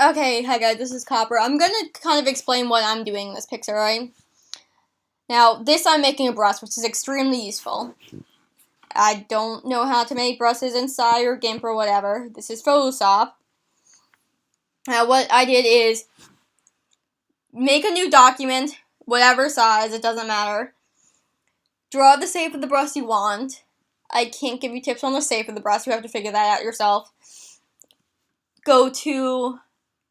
Okay, hi guys, this is Copper. I'm gonna kind of explain what I'm doing in this picture, right? Now, this I'm making a brush, which is extremely useful. I don't know how to make brushes inside or GIMP or whatever. This is Photoshop. Now, what I did is make a new document, whatever size, it doesn't matter. Draw the shape of the brush you want. I can't give you tips on the shape of the brush, you have to figure that out yourself. Go to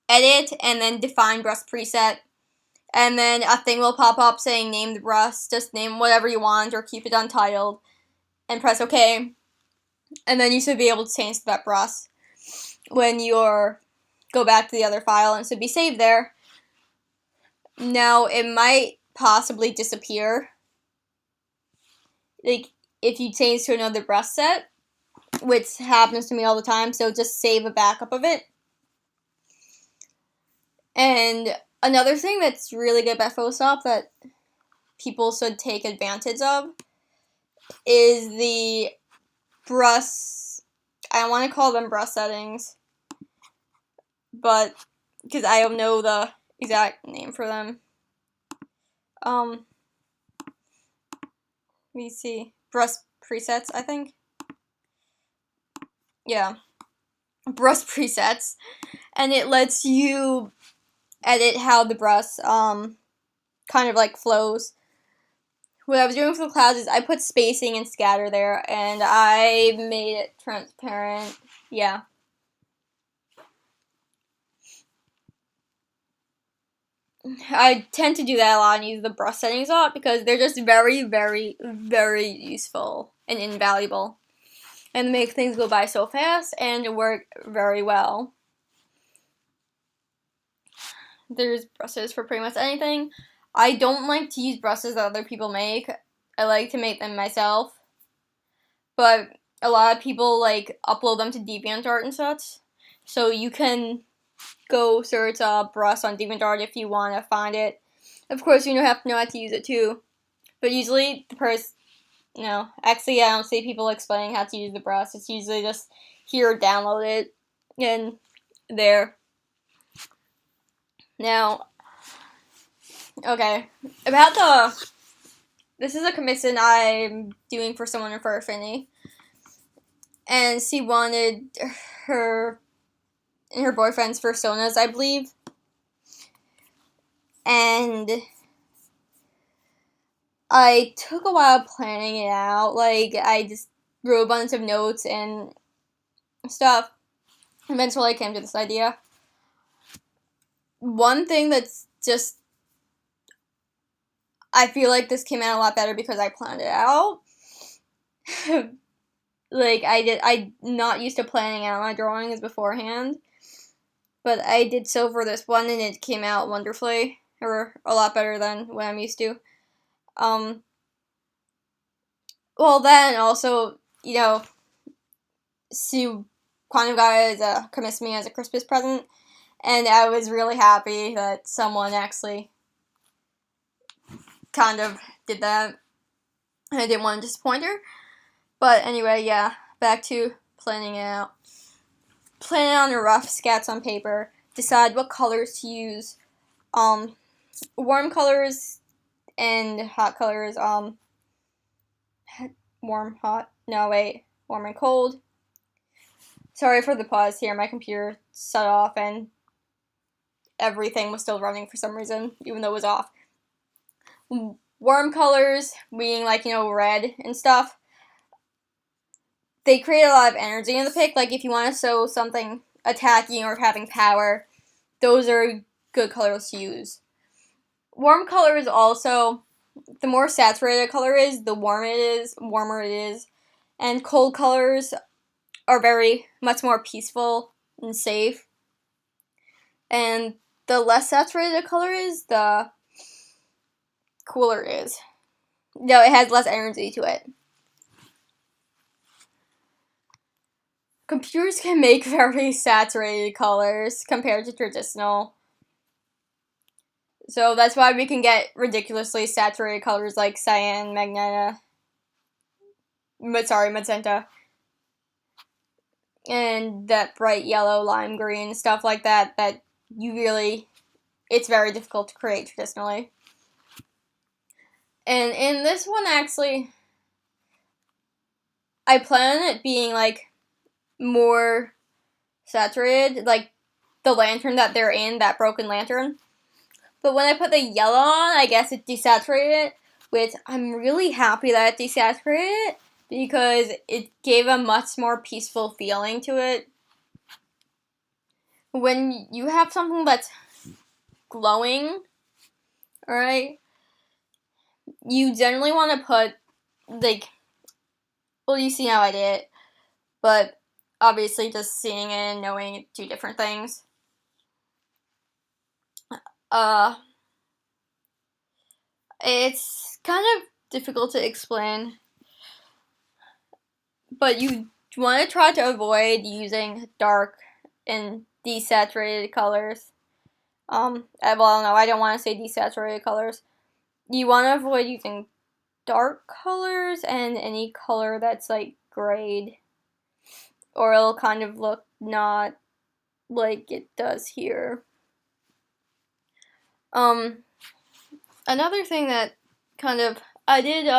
Edit and then Define Brush Preset. And then a thing will pop up saying name the brush. Just name whatever you want or keep it untitled. And press OK. And then you should be able to change that brush when you go back to the other file, and it should be saved there. Now, it might possibly disappear. Like, if you change to another brush set, which happens to me all the time, so just save a backup of it. And another thing that's really good about Photoshop that people should take advantage of is the brush, I want to call them brush settings, but because I don't know the exact name for them. Let me see, brush presets, I think. Yeah, brush presets, and it lets you edit how the brush kind of like flows. What I was doing for the clouds is I put spacing and scatter there, and I made it transparent. Yeah. I tend to do that a lot and use the brush settings a lot because they're just very, very, very useful and invaluable. And make things go by so fast and work very well. There's brushes for pretty much anything. I don't like to use brushes that other people make. I like to make them myself. But a lot of people like upload them to DeviantArt and such. So you can go search a brush on DeviantArt if you want to find it. Of course, you have to know how to use it too. But usually the person, actually I don't see people explaining how to use the brush. It's usually just here, download it, and there. Now, okay, this is a commission I'm doing for someone for Affinity. And she wanted her boyfriend's personas, I believe. And I took a while planning it out. Like, I just wrote a bunch of notes and stuff. Eventually I came to this idea. One thing that's just, I feel like this came out a lot better because I planned it out. Like, I'm not used to planning out my drawings beforehand. But I did so for this one, and it came out wonderfully. Or a lot better than what I'm used to. Well, then also, she kind of commissioned me as a Christmas present, and I was really happy that someone actually kind of did that. I didn't want to disappoint her. But anyway, yeah, back to planning it out. Plan it on a rough sketch on paper. Decide what colors to use. Warm colors and hot colors. Warm and cold. Sorry for the pause here. My computer shut off and everything was still running for some reason, even though it was off. Warm colors, being like, red and stuff. They create a lot of energy in the pic. Like, if you want to show something attacking or having power, those are good colors to use. Warm colors also, the more saturated a color is, the warmer it is. And cold colors are very much more peaceful and safe. And the less saturated a color is, the cooler it is. No, it has less energy to it. Computers can make very saturated colors compared to traditional. So that's why we can get ridiculously saturated colors like cyan, magenta, and that bright yellow, lime green, stuff like that it's very difficult to create traditionally. And in this one, actually, I plan on it being, like, more saturated, like the lantern that they're in, that broken lantern. But when I put the yellow on, I guess it desaturated it, which I'm really happy that it desaturated it, because it gave a much more peaceful feeling to it. When you have something that's glowing, alright, you generally want to put, like, well, you see how I did it, but obviously just seeing it and knowing two different things. It's kind of difficult to explain, but you want to try to avoid using dark and desaturated colors. Well, no, I don't want to say desaturated colors. You want to avoid using dark colors and any color that's, like, grayed, or it'll kind of look not like it does here. Another thing that I did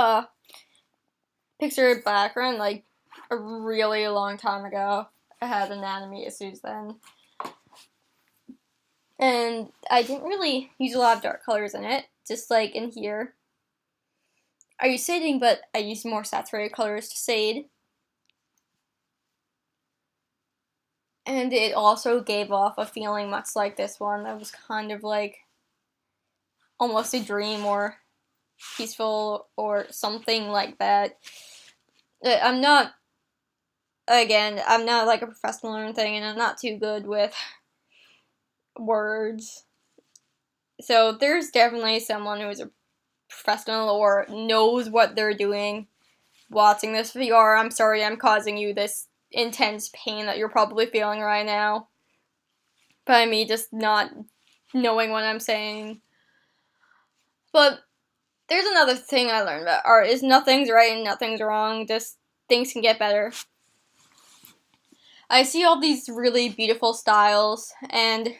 picture background, like, a really long time ago. I had anatomy issues then. And I didn't really use a lot of dark colors in it, just like in here. I use shading, but I use more saturated colors to shade. And it also gave off a feeling much like this one that was kind of like almost a dream or peaceful or something like that. I'm not like a professional or anything, and I'm not too good with words. So there's definitely someone who is a professional or knows what they're doing watching this VR. I'm sorry I'm causing you this intense pain that you're probably feeling right now by me just not knowing what I'm saying. But there's another thing I learned about art, is nothing's right and nothing's wrong, just things can get better. I see all these really beautiful styles, and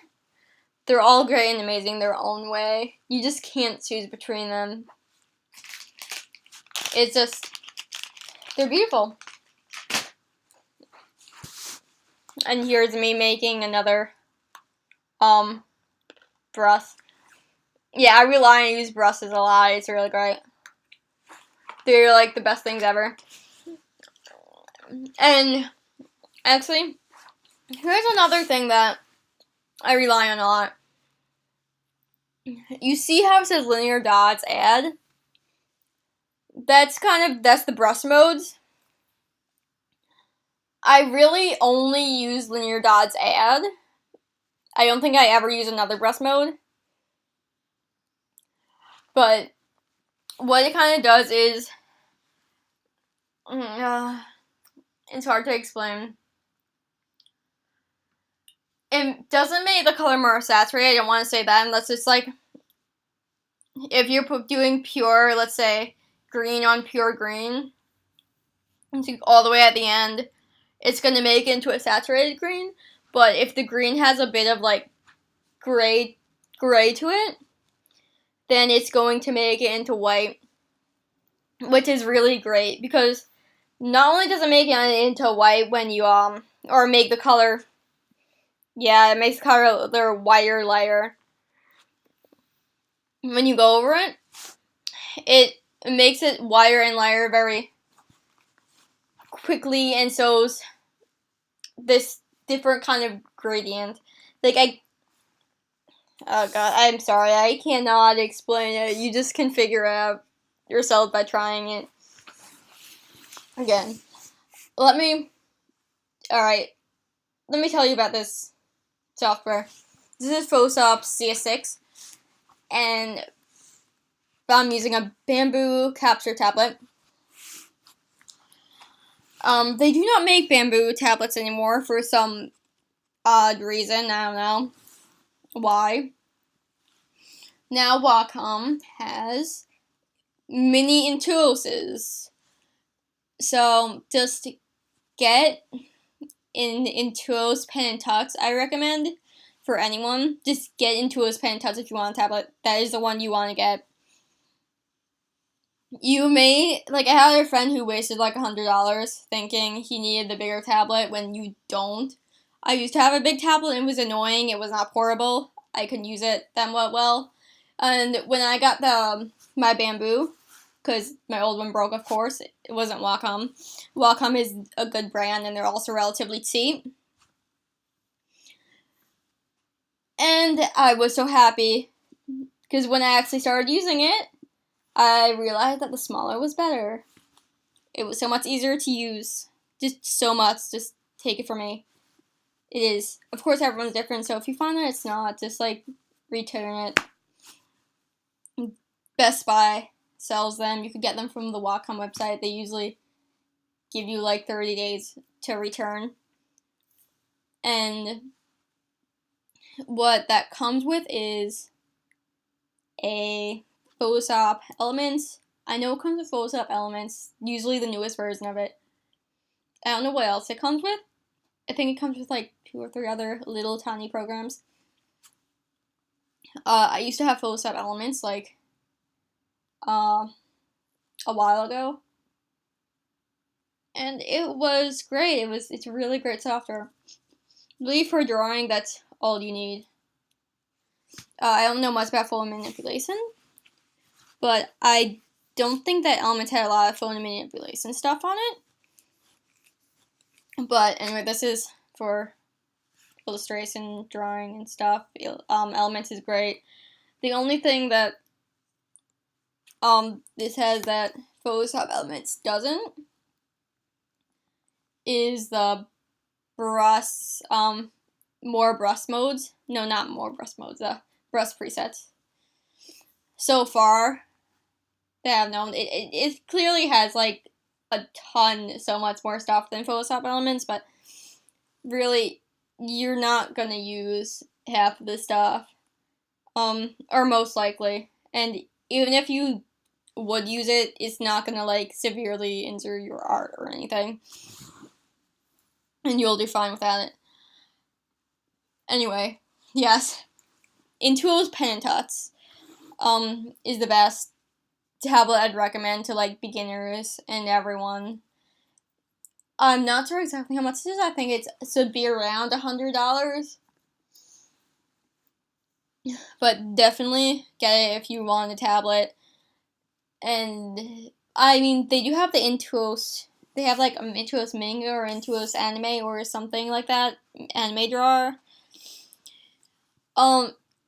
they're all great and amazing their own way. You just can't choose between them. It's just, they're beautiful. And here's me making another brush. Yeah, I rely on use brushes a lot. It's really great. They're like the best things ever. And actually, here's another thing that I rely on a lot. You see how it says linear dots add? That's the brush modes. I really only use linear dots add. I don't think I ever use another brush mode. But what it kind of does is, it's hard to explain. It doesn't make the color more saturated. I don't want to say that unless it's like, if you're doing pure, let's say, green on pure green, all the way at the end, it's going to make it into a saturated green. But if the green has a bit of, like, gray to it, then it's going to make it into white, which is really great, because not only does it make it into white when you, or make the color, it makes the color a little whiter, lighter. When you go over it, it makes it whiter and lighter very quickly, and shows this different kind of gradient. Like, oh god, I'm sorry, I cannot explain it. You just can figure it out yourself by trying it. Again, let me tell you about this software. This is Photoshop CS6, and I'm using a bamboo capture tablet. They do not make bamboo tablets anymore for some odd reason. I don't know why. Now Wacom has mini Intuos. So just get in Intuos Pen and Tux, I recommend, for anyone. Just get Intuos Pen Touch if you want a tablet. That is the one you want to get. You may, like, I had a friend who wasted like $100 thinking he needed the bigger tablet when you don't. I used to have a big tablet and it was annoying. It was not portable. I couldn't use it that well. And when I got my Bamboo, because my old one broke, of course, it wasn't Wacom. Wacom is a good brand and they're also relatively cheap. And I was so happy because when I actually started using it, I realized that the smaller was better. It was so much easier to use. Just so much. Just take it from me. It is. Of course, everyone's different, so if you find that it's not, just, like, return it. Best Buy sells them. You could get them from the Wacom website. They usually give you, like, 30 days to return. And what that comes with is a Photoshop Elements. I know it comes with Photoshop Elements, usually the newest version of it. I don't know what else it comes with. I think it comes with like 2 or 3 other little tiny programs. I used to have Photoshop Elements like a while ago, and it was great. It's really great software. Really, for drawing, that's all you need. I don't know much about photo manipulation, but I don't think that Elements had a lot of photo manipulation stuff on it. But anyway, this is for illustration, drawing, and stuff. Elements is great. The only thing that this has that Photoshop Elements doesn't is the brush, more brush modes. No, not more brush modes, brush presets. So far, they have known, it clearly has, like, a ton, so much more stuff than Photoshop Elements, but really, you're not gonna use half of this stuff, or most likely, and even if you would use it, it's not gonna, like, severely injure your art or anything, and you'll do fine without it. Anyway, yes, Intuos Pen Touch, is the best tablet I'd recommend to, like, beginners and everyone. I'm not sure exactly how much it is. I think it should be around $100. But definitely get it if you want a tablet. And, I mean, they do have the Intuos. They have, like, Intuos Manga or Intuos Anime or something like that. Anime Drawer.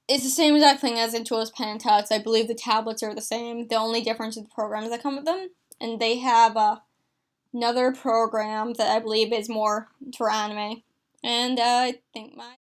It's the same exact thing as Intuos Pen and Touch. I believe the tablets are the same. The only difference is the programs that come with them. And they have another program that I believe is more for anime. And I think my